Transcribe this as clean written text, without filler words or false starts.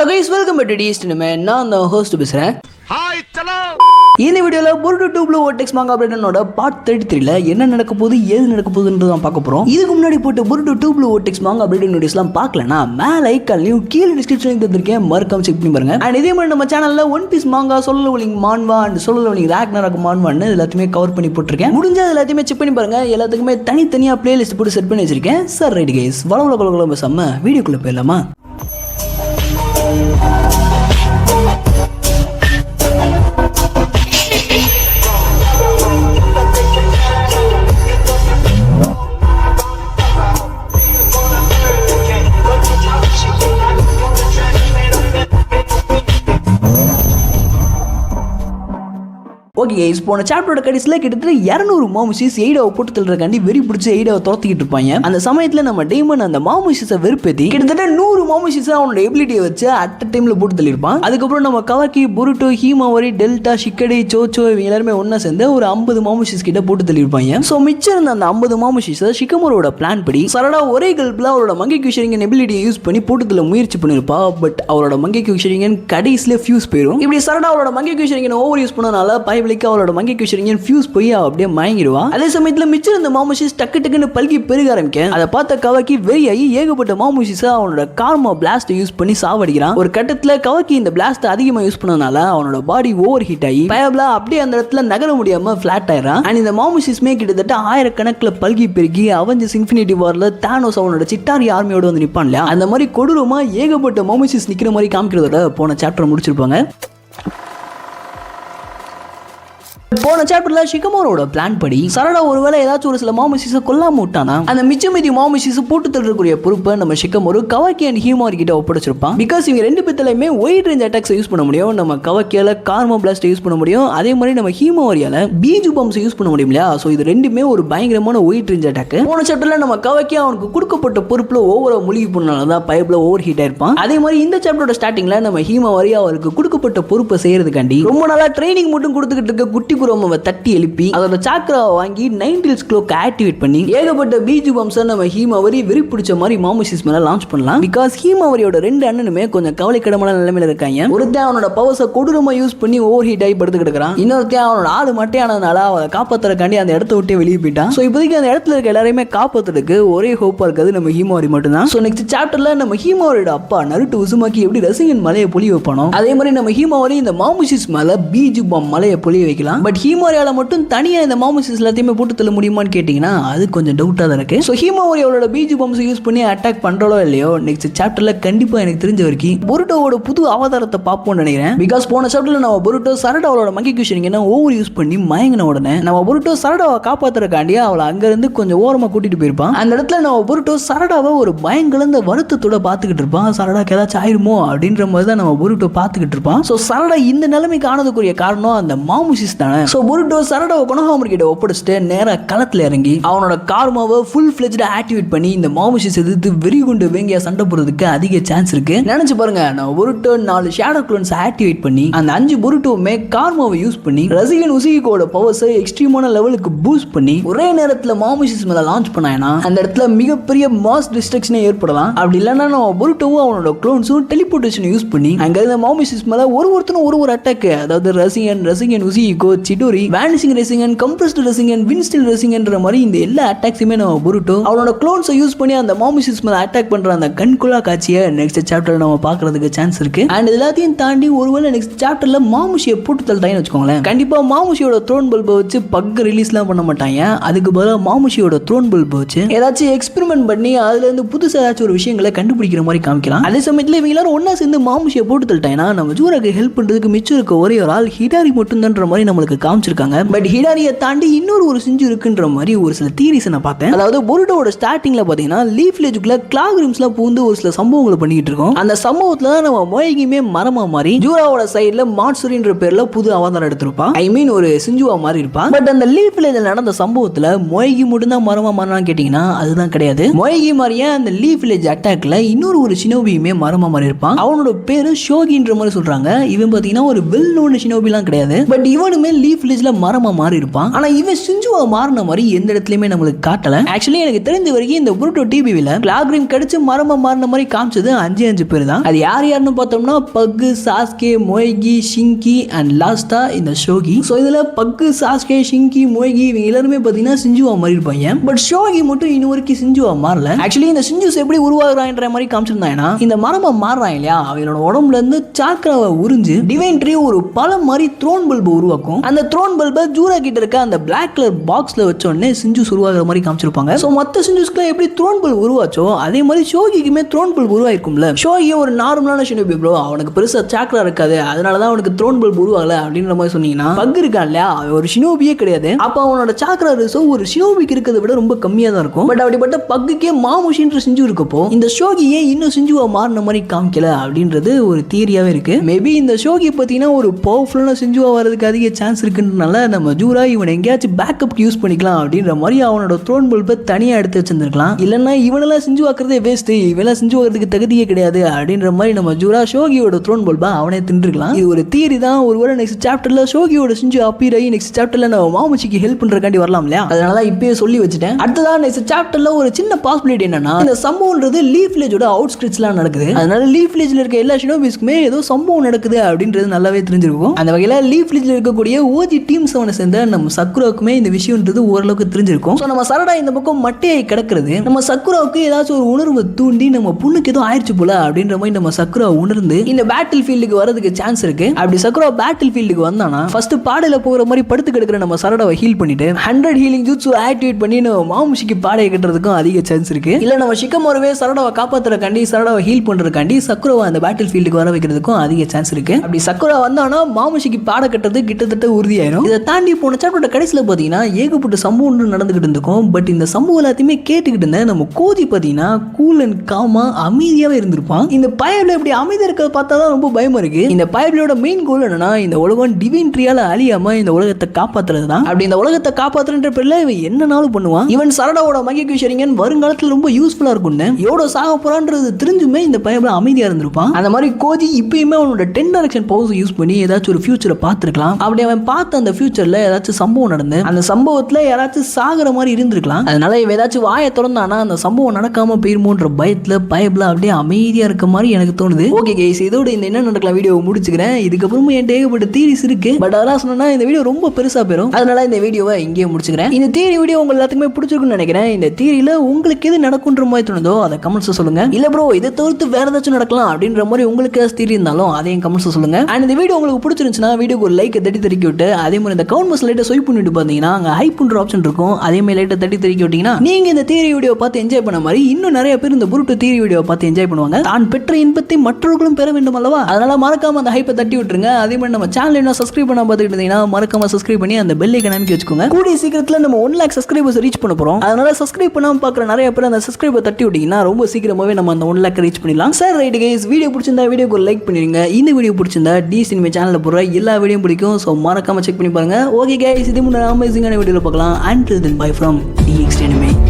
Hello guys, welcome back to East Anime. நான் தான் host பேசுறேன். ஹாய் சலோ. இந்த வீடியோல Boruto 2 Blue Vortex manga updateனோட பார்ட் 33ல என்ன நடக்க போகுது ஏது நடக்க போகுதுன்றத தான் பார்க்க போறோம். இதுக்கு முன்னாடி போட்ட Boruto 2 Blue Vortex manga update நோட்டீஸ்லாம் பார்க்கலனா மேல ஐகான்லயும் கீழ டிஸ்கிரிப்ஷன்ல தந்திருக்கேன், மறக்காம செக் பண்ணி பாருங்க. அண்ட் இதே மாதிரி நம்ம சேனல்ல One Piece manga, Solo Leveling manhwa and Solo Leveling Ragnarok manhwa எல்லாத்தையுமே கவர் பண்ணி போட்டுருக்கேன். முடிஞ்சா எல்லாத்தையுமே செக் பண்ணி பாருங்க. எல்லாத்துக்குமே தனித்தனியா பிளேலிஸ்ட் போட்டு செட் பண்ணி வச்சிருக்கேன். சரி ரைட் கைஸ், வளவள பேசாம வீடியோக்குள்ள போயிடலாமா? ஓகே கைஸ், போன சாப்டரோட கடைசியில் கிட்டத்தட்ட 200 மாமுஷிஸ் எய்டாவை போட்டு தள்ளுறக்காண்டி வெறி பிடிச்சி எய்டாவை துரத்திக்கிட்டு இருப்பாங்க. அந்த சமயத்தில் நம்ம டேமன் அந்த மாமுஷிஸை வெறுப்பேத்தி கிட்டத்தட்ட 100 மாமுஷிஸை அவனோட எபிலிட்டியை வச்சு அட் டைம்ல போட்டு தள்ளியிருப்பான். அதுக்கப்புறம் நம்ம கவாக்கி, புருட்டோ, ஹீமாவரி, டெல்டா, ஷிக்கடே, சோச்சோ இவங்க எல்லாருமே ஒன்னா சேர்ந்து ஒரு 50 மாமுஷிஸ் கிட்ட போட்டு தள்ளியிருப்பாங்க. ஸோ மிச்சம் இருந்த அந்த 50 மாமுஷிஸை ஷிகமரோட பிளான் படி சரடா ஒரே கல்பில் அவரோட மங்கேக்கு ஷரிங்கன் எபிலிட்டியை யூஸ் பண்ணி போட்டு தள்ள முயற்சி பண்ணியிருப்பா. பட் அவரோட மங்கேக்கு ஷரிங்கன் கடைசியில ஃபியூஸ் போயிடும். இப்படி சரடா அவரோட மங்கேக்கு ஷரிங்கன் ஓவர் யூஸ் பண்ணனால அவளோட மங்கேக்கு ஷரிங்கன் ஃபியூஸ் போய் அப்படியே மயங்கிடுவா. அதே சமயத்துல மிச்சம் இருந்த மாமுஷிஸ் டக்கு டக்குன்னு பல்கி பெருக ஆரம்பிக்க அதை பார்த்த கவாக்கி வெறியாகி ஏகப்பட்ட மாமுஷிஸை அவனோட கார்மா பிளாஸ்ட் யூஸ் பண்ணி சாவடிக்கிறான். ஒரு கட்டத்துல கவாக்கி இந்த பிளாஸ்ட் அதிகமா யூஸ் பண்ணனால அவனோட பாடி ஓவர் ஹீட் ஆகி பயபலா அப்படியே அந்த இடத்துல நகர முடியாம பிளாட் ஆயிரான். அண்ட் இந்த மாமுஷிஸ்மே கிட்டத்தட்ட ஆயிரக்கணக்கில் பல்கி பெருகி அவெஞ்சர்ஸ் இன்ஃபினிட்டி வார்ல தானோஸ் அவனோட சிட்டாரி ஆர்மியோட வந்து நிப்பான் இல்லையா, அந்த மாதிரி கொடூரமா ஏகப்பட்ட மாமுஷிஸ் நிக்கிற மாதிரி காமிக்கிறதோட போன சாப்டர் முடிச்சிருப்பாங்க. போன சாப்டர்ல ஷிகமரோட பிளான் படி சரடா ஒருவேளை ஏதாச்சும் ஒரு சில மாமுஷிஸை கொல்லாம விட்டானா அந்த மிச்ச மீதி மாமுஷிஸை போட்டு தள்ளக்கூடிய பொறுப்பை நம்ம ஷிகமரு கவாக்கி அண்ட் ஹீமாரி கிட்ட ஒப்படைச்சிருப்பான். பிகாஸ் இவங்க ரெண்டு பேர்த்தலையுமே ஒயிட் ரேஞ்ச் அட்டாக்ஸ் யூஸ் பண்ண முடியும். நம்ம கவாக்கியால கார்மா பிளாஸ்ட் யூஸ் பண்ண முடியும். அதே மாதிரி நம்ம ஹீமாரியால பீஜு பம்ஸ் யூஸ் பண்ண முடியும் இல்லையா. ஸோ இது ரெண்டுமே ஒரு பயங்கரமான ஒயிட் ரேஞ்ச் அட்டாக். போன சாப்டர்ல நம்ம கவாக்கி அவனுக்கு கொடுக்கப்பட்ட பொறுப்புல ஓவரா மூழ்கி போனாலதான் பைப்ல ஓவர் ஹீட் ஆயிருப்பான். அதே மாதிரி இந்த சாப்டரோட ஸ்டார்டிங்ல நம்ம ஹீமாரி அவருக்கு கொடுக்கப்பட்ட பொறுப்பை செய்யறதுக்காண்டி ரொம்ப நாளா ட்ரைனிங் மட்டும் கொடுத்துக்கிட்டு இருக்க குட்டி குரோமவை தட்டி எழுப்பி அதோட சாக்ராவை வாங்கி 9 டெயில்ஸ் க்ளோக் ஆக்டிவேட் பண்ணி ஏகப்பட்ட பீஜு பம்ஸை நம்ம ஹீமாவரி வெறி பிடிச்ச மாதிரி மாமுஷிஸ் மேல லான்ச் பண்ணலாம். பிகாஸ் ஹீமாவரியோட 2 அண்ணனுமே கொஞ்சம் கவலைக்கிடமான நிலைமையில இருக்காங்க. ஒருத்தன் அவனோட பவர்ஸை கொடூரமா யூஸ் பண்ணி ஓவர் ஹீட் ஆகி படுத்து கிடக்குறான். இன்னொருத்தன் அவனோட ஆளு மட்டையானதுனால அவளை காப்பாத்துறதுக்காண்டி அந்த இடத்த விட்டு வெளியே போயிட்டான். ஸோ இப்போதைக்கு அந்த இடத்துல இருக்க எல்லாரையுமே காப்பாத்துறதுக்கு ஒரே ஹோப்பா இருக்கிறது நம்ம ஹீமாவரி மட்டும்தான். ஸோ நெக்ஸ்ட் சாப்டர்ல நம்ம ஹீமாவரியோட அப்பா நருட்டோ உசுமாக்கி எப்படி ரசிகன் மலையை பொழிய வைப்பானோ அதே மாதிரி நம்ம ஹீமாவரி இந்த மாமுஷிஸ் மேல பீஜு பம் மலையை பொழிய வைக்கலாம். பட் ஹீமாரியால மட்டும் தனியா இந்த மாமுஷிஸ் எல்லாத்தையுமே போட்டு தள்ள முடியுமான்னு கேட்டீங்கன்னா அது கொஞ்சம் டவுட்டா தான் இருக்கு. ஸோ ஹீமாவரி அவளோட பீஜு பம்ஸ் யூஸ் பண்ணி அட்டாக் பண்றாலோ இல்லையோ நெக்ஸ்ட் சாப்டர்ல கண்டிப்பா எனக்கு தெரிஞ்ச வரைக்கும் புருட்டோவோட புது அவதாரத்தை பார்ப்போம்னு நினைக்கிறேன். பிகாஸ் போன சாப்டர்ல நம்ம புருட்டோ சரடாவோட மங்கேக்கு ஷரிங்கனை ஓவர் யூஸ் பண்ணி மயங்கின உடனே நம்ம புருட்டோ சரடாவை காப்பாத்துறதுக்காண்டி அவளை அங்க இருந்து கொஞ்சம் ஓரமா கூட்டிட்டு போயிருப்பான். அந்த இடத்துல நம்ம புருட்டோ சரடாவை ஒரு பயங்கலந்த வருத்தத்தோட பார்த்துக்கிட்டு இருப்பான். சரடாக்கு ஏதாச்சும் ஆயிருமோ அப்படின்ற மாதிரி தான் நம்ம புருட்டோ பார்த்துக்கிட்டு இருப்பான். ஸோ சரடா இந்த நிலைமைக்கு ஆனதுக்குரிய காரணம் அந்த மாமுஷிஸ் தானே. ஸோ புருட்டோ சரடாவை கொனோஹாமரி கிட்ட ஒப்படைச்சிட்டு நேரா களத்துல இறங்கி அவனோட கார்மாவை ஃபுல் ஃபிளெஜ்டா ஆக்டிவேட் பண்ணி இந்த மாமுஷிஸ் எதிர்த்து வெறி குண்டு வேங்கியா சண்டை போடுறதுக்கு அதிக சான்ஸ் இருக்கு. நினைச்சு பாருங்க, நான் புருட்டோ 4 ஷேடோ க்ளோன்ஸ் ஆக்டிவேட் பண்ணி அந்த 5 புருட்டோவுமே கார்மாவை யூஸ் பண்ணி ரசிகன் உசிகிக்கோட பவர்ஸை எக்ஸ்ட்ரீமான லெவலுக்கு பூஸ்ட் பண்ணி ஒரே நேரத்தில் மாமுஷிஸ் மேல லான்ச் பண்ணாங்கன்னா அந்த இடத்துல மிகப்பெரிய மாஸ் டிஸ்ட்ரக்ஷனே ஏற்படலாம். அப்படி இல்லைன்னா நம்ம புருட்டோவும் அவனோட க்ளோன்ஸும் டெலிபோர்டேஷன் யூஸ் பண்ணி அங்க இருந்த மாமுஷிஸ் மேல ஒருத்தனும் ஒரு அட்டாக், அதாவது ரசிகன் உசிகிக்கோ, சிடோரி, வானிஷிங் ரெசிங்கன், கம்ப்ரஸ்டு ரெசிங்கன், வின்ஸ்டில் ரெசிங்கன்ற மாதிரி இந்த எல்லா அட்டாக்ஸுமே நம்ம புருட்டோ அவனோட க்ளோன்ஸை யூஸ் பண்ணி அந்த மாமுஷிஸ் மேல அட்டாக் பண்ற அந்த கண்குள்ளா காட்சியை நெக்ஸ்ட் சாப்டர்ல நம்ம பார்க்கிறதுக்கு சான்ஸ் இருக்கு. அண்ட் எல்லாத்தையும் தாண்டி ஒருவேளை நெக்ஸ்ட் சாப்டர்ல மாமுஷியை போட்டு தள்ளிட்டாங்கன்னு வச்சுக்கோங்களேன், கண்டிப்பா மாமுஷியோட த்ரோன் பல்பை வச்சு பக்க ரிலீஸ்லாம் பண்ண மாட்டாங்க. அதுக்கு பதிலாக மாமுஷியோட த்ரோன் பல்பை வச்சு ஏதாச்சும் எக்ஸ்பெரிமெண்ட் பண்ணி அதுல இருந்து புதுசா ஏதாச்சும் ஒரு விஷயங்களை கண்டுபிடிக்கிற மாதிரி காமிக்கலாம். அதே சமயத்தில் இவங்க எல்லாரும் ஒன்னா சேர்ந்து மாமுஷியை போட்டு தள்ளிட்டாங்கன்னா நம்ம ஜூராக்கு ஹெல்ப் பண்றதுக்கு மிச்சம் இருக்க ஒரே ஒரு ஆள் ஹிடாரி மட்டும் தான்ற மாதிரி நம்மளுக்கு காமிச்சிருக்காங்க. பட் ஹிடாரியை தாண்டி இன்னொரு ஒரு சிஞ்சு இருக்குன்ற மாதிரி ஒரு சில தியரிஸ் நான் பார்த்தேன். அதாவது புருட்டோவோட ஸ்டார்டிங்ல பாத்தீங்கன்னா லீஃப் வில்லேஜுக்குள்ள கிளாக் ரிம்ஸ்லாம் பூந்து ஒரு சில சம்பவங்களை பண்ணிட்டு இருக்கோம். அந்த சம்பவத்துல தான் நம்ம மொய்கியுமே மரமா மாறி ஜூராவோட சைடுல மாட்சுரின்ற பேர்ல புது அவதாரம் எடுத்திருப்பான். ஐ மீன் ஒரு சிஞ்சுவா மாதிரி இருப்பான். பட் அந்த லீஃப் வில்லேஜ்ல நடந்த சம்பவத்துல மொய்கி மட்டும் தான் மரமா மாறினான்னு கேட்டீங்கன்னா அதுதான் கிடையாது. மொய்கி மாதிரியே அந்த லீஃப் வில்லேஜ் அட்டாக்ல இன்னொரு ஒரு ஷினோபியுமே மரமா மாறி இருப்பான். அவனோட பேரு ஷோகின்ற மாதிரி சொல்றாங்க. இவன் பாத்தீங்கன்னா ஒரு வெல் நோன் ஷினோபிலாம் கிடையாது. பட் இவனுமே லீஃப் வில்லேஜ்ல மரமா மாறி இருப்பான். ஆனா இவன் சிஞ்சுவா மாறின மாதிரி எந்த இடத்துலயுமே நம்மளுக்கு காட்டல. ஆக்சுவலி எனக்கு தெரிஞ்ச வரைக்கும் இந்த புருட்டோ டிவில கிளாக்ரிம் கடிச்சு மரமா மாறின மாதிரி காமிச்சது 5 பேர் தான். அது யாருன்னு பார்த்தோம்னா பக்கு, சாஸ்கே, மொய்கி, ஷிங்கி அண்ட் லாஸ்டா இந்த ஷோகி. சோ இதுல பக்கு, சாஸ்கே, ஷிங்கி, மொய்கி இவங்க எல்லாருமே பாத்தீங்கன்னா சிஞ்சுவா மாதிரி இருப்பாங்க. பட் ஷோகி மட்டும் இன்னும் வரைக்கும் சிஞ்சுவா மாறல. ஆக்சுவலி இந்த சிஞ்சுஸ் எப்படி உருவாகுறான்ற மாதிரி காமிச்சிருந்தாங்கன்னா இந்த மரமா மாறுறாங்க இல்லையா, அவங்களோட உடம்புல இருந்து சாக்ராவை உறிஞ்சு டிவைன் ட்ரீ ஒரு பழம் மாதிரி த்ரோன் பல்பு உருவாக்கும். அந்த த்ரோன் பல்பை ஜூரா கிட்ட இருக்க அந்த பிளாக் கலர் பாக்ஸ்ல வச்ச உடனே சிஞ்சுஸ் உருவாகிற மாதிரி காமிச்சிருப்பாங்க. சோ மத்த சிஞ்சுஸ்க்கு எப்படி த்ரோன் பல்பு உருவாச்சோ அதே மாதிரி ஷோகிக்குமே த்ரோன் பல்பு உருவாயிருக்கும்ல. ஷோகி ஒரு நார்மலான ஷினோபி ப்ரோ, அவனுக்கு பெருசா சாக்ரா இருக்காது, அதனாலதான் அவனுக்கு த்ரோன் பல்பு உருவாகல அப்படின்ற மாதிரி சொன்னீங்கன்னா பக் இருக்கான் இல்லையா, அவன் ஒரு ஷினோபியே கிடையாது. அப்ப அவனோட சாக்ரா ரிசர்வ் ஒரு ஷினோபிக்கு இருக்கிறத விட ரொம்ப கம்மியா தான் இருக்கும். பட் அப்படிப்பட்ட பக்குக்கே மாமுஷின்ற சிஞ்சு இருக்கப்போ இந்த ஷோகி ஏன் இன்னும் சிஞ்சுவா மாறின மாதிரி காமிக்கல அப்படின்றது ஒரு தியரியாவே இருக்கு. மேபி இந்த ஷோகி பார்த்தீங்கன்னா ஒரு பவர்ஃபுல்லான சிஞ்சுவா வரதுக்கு அதிக சான்ஸ் இருக்குன்றனால நம்ம ஜூரா இவன் எங்கேயாச்சும் பேக்கப் யூஸ் பண்ணிக்கலாம் அப்படின்ற மாதிரி அவனோட த்ரோன் பல்பை தனியா எடுத்து வச்சிருந்திருக்கலாம். இல்லைன்னா இவனெல்லாம் சிஞ்சு ஆக்குறதே வேஸ்ட், இவெல்லாம் சிஞ்சு ஆக்குறதுக்கு தகுதியே கிடையாது அப்படின்ற மாதிரி நம்ம ஜூரா ஷோகியோட த்ரோன் பல்பை அவனே தின்றுக்கலாம். இது ஒரு தியரி தான். ஒருவேளை நெக்ஸ்ட் சாப்டர்ல ஷோகியோட சிஞ்சு அப்பீர் ஆகி நெக்ஸ்ட் சாப்டர்ல நம்ம மாமுச்சிக்கு ஹெல்ப் பண்றதுக்காண்டி வரலாம் இல்லையா, அதனால இப்பயே சொல்லி வச்சுட்டேன். அடுத்ததா நெக்ஸ்ட் சாப்டர்ல ஒரு சின்ன பாசிபிலிட்டி என்னன்னா இந்த சம்பவம்ன்றது லீஃப் வில்லேஜோட அவுட்ஸ்கிரிட்ஸ்லாம் நடக்குது. அதனால லீஃப் வில்லேஜ்ல இருக்க எல்லா ஷினோபிஸ்க்குமே ஏதோ சம்பவம் நடக்குது அப்படின்றது நல்லாவே தெரிஞ்சிருக்கும். அந்த வகையில லீஃப் வில்லேஜ்ல இருக்கக்கூடிய ஓஜி டீம் 7 சேர்ந்த நம்ம சக்குராவுக்குமே இந்த விஷயம்ன்றது ஓரளவுக்கு தெரிஞ்சிருக்கும். ஸோ நம்ம சரடா இந்த பக்கம் மட்டையாய் கிடக்கிறது நம்ம சக்குராவுக்கு ஏதாச்சும் ஒரு உணர்வை தூண்டி நம்ம பொண்ணுக்கு ஏதோ ஆயிடுச்சு போல அப்படின்ற மாதிரி நம்ம சக்குரா உணர்ந்து இந்த பேட்டில் ஃபீல்டுக்கு வரதுக்கு சான்ஸ் இருக்கு. அப்படி சக்குரா பேட்டில் ஃபீல்டுக்கு வந்தானா ஃபர்ஸ்ட் பாடையில போகிற மாதிரி படுத்து கிடக்கிற நம்ம சரடாவை ஹீல் பண்ணிட்டு 100 ஹீலிங் ஜூட்ஸு ஆக்டிவேட் பண்ணி நம்ம மாமுஷிக்கு பாடையை கட்டுறதுக்கும் அதிக சான்ஸ் இருக்கு. இல்ல நம்ம ஷிகமோருவே சரடாவை காப்பாத்துறதுக்காண்டி சரடாவை ஹீல் பண்றதுக்காண்டி சக்குராவை அந்த பேட்டில் ஃபீல்டுக்கு வர வைக்கிறதுக்கும் அதிக சான்ஸ் இருக்கு. அப்படி சக்குரா வந்தானா மாமுஷிக்கு பாடை கட்டுறது கிட்டத்தட்ட உறுதியாயிரும். இதை தாண்டி போன சாப்டரோட கடைசியில் பார்த்தீங்கன்னா ஏகப்பட்ட சம்பவம் நடந்துகிட்டு இருந்திருக்கும். பட் இந்த சம்பவம் எல்லாத்தையுமே கேட்டுக்கிட்டு இருந்த நம்ம கோதி பார்த்தீங்கன்னா கூல் அண்ட் காமா அமைதியாவே இருந்திருப்பான். இந்த பயபில் இப்படி அமைதியா இருக்கிறத பார்த்தா தான் ரொம்ப பயமா இருக்கு. இந்த பயபிலோட மெயின் கோல் என்னன்னா இந்த உலகம் டிவைன் ட்ரீயால அழியாம இந்த உலகத்தை காப்பாத்துறது தான். அப்படி இந்த உலகத்தை காப்பாத்துறன்ற பேர்ல இவன் என்னனாலும் பண்ணுவான். இவன் சரடாவோட மகிழ்ச்சியரிங்கன் வருங்காலத்துல ரொம்ப யூஸ்ஃபுல்லா இருக்கும்னு எவ்வளோ சாக போறான்றது தெரிஞ்சுமே இந்த பயபில் அமைதியா இருந்திருப்பான். அந்த மாதிரி கோதி இப்பயுமே அவனோட 10 டைரக்ஷன் பவர்ஸ் யூஸ் பண்ணி ஏதாச்சும் ஒரு ஃபியூச்சரை பார்த்துருக்கலாம். அப்படி அவன் பார்த்த அந்த ஃபியூச்சர்ல ஏதாச்சும் சம்பவம் நடந்து அந்த சம்பவத்துல யாராச்சும் சாகிற மாதிரி இருந்திருக்கலாம். அதனால இவன் ஏதாச்சும் வாயை திறந்தானா அந்த சம்பவம் நடக்காம போயிருமோன்ற பயத்துல பயபில் அப்படியே அமைதியா இருக்க மாதிரி எனக்கு தோணுது. ஓகே கைஸ், இதோட இந்த என்ன நடக்கலாம் வீடியோ முடிச்சுக்கிறேன். இதுக்கப்புறமா என் ஏகப்பட்ட தியரிஸ் இருக்கு. பட் அதெல்லாம் சொன்னா இந்த வீடியோ ரொம்ப பெருசா போயிடும். அதனால இந்த வீடியோவை இங்கேயே முடிச்சுக்கிறேன். இந்த தியரி வீடியோ உங்க எல்லாத்துக்குமே பிடிச்சிருக்குன்னு நினைக்கிறேன். இந்த தியரியில உங்களுக்கு எது நடக்கும்ன்ற மாதிரி தோணுதோ அதை கமெண்ட்ஸ் சொல்லுங்க. இல்ல ப்ரோ இதை தவிர்த்து வேற ஏதாச்சும் நடக்கலாம் அப்படின்ற மாதிரி உங்களுக்கு தியரி இருந்தாலும் அதையும் கமெண்ட்ஸ் சொல்லுங்க. அண்ட் இந்த வீடியோ உங்களுக்கு பிடிச்சிருந்துச்சுன்னா வீடியோக்கு ஒரு லைக் தட்டி விட்டு அதே மாதிரி இந்த கவுண்ட் பஸ் லைட்டை ஸ்வைப் பண்ணிட்டு பாத்தீங்கன்னா அங்க ஹைப் பண்ற ஆப்ஷன் இருக்கும். அதே மாதிரி லைட்டை தட்டி விட்டீங்கன்னா நீங்க இந்த தியரி வீடியோ பார்த்து என்ஜாய் பண்ண மாதிரி இன்னும் நிறைய பேர் இந்த புருட்டு தியரி வீடியோ பார்த்து என்ஜாய் பண்ணுவாங்க. தான் பெற்ற இன்பத்தை மற்றவர்களும் பெற வேண்டும் அல்லவா, அதனால மறக்காம அந்த ஹைப்பை தட்டி விட்டுருங்க. அதே மாதிரி நம்ம சேனல் என்ன சப்ஸ்கிரைப் பண்ண பார்த்துட்டு இருந்தீங்கன்னா மறக்காம சப்ஸ்கிரைப் பண்ணி அந்த பெல் ஐகானை அமைக்க வச்சுக்கோங்க. கூடிய சீக்கிரத்துல நம்ம 1 lakh சப்ஸ்கிரைபர்ஸ் ரீச் பண்ண போறோம். அதனால சப்ஸ்கிரைப் பண்ணாம பார்க்குற நிறைய பேர் அந்த சப்ஸ்கிரைபர் தட்டி விட்டீங்கன்னா ரொம்ப சீக்கிரமாவே நம்ம அந்த 1 lakh ரீச் பண்ணிடலாம். சார் ரைட் கைஸ், வீடியோ பிடிச்சிருந்தா வீடியோக்கு ஒரு லைக் பண்ணிருங்க. இந்த வீடியோ பிடிச்சிருந்தா டி சினிமா சேனல்ல போடுற எல்லா வீடியோ பிடிக்கும். ஸோ மறக்காம செக் பண்ணி பாருங்க. ஓகே கைஸ், இது முன்னாடி அமேசிங்கான வீடியோல பார்க்கலாம். Until then, bye from DXT Anime.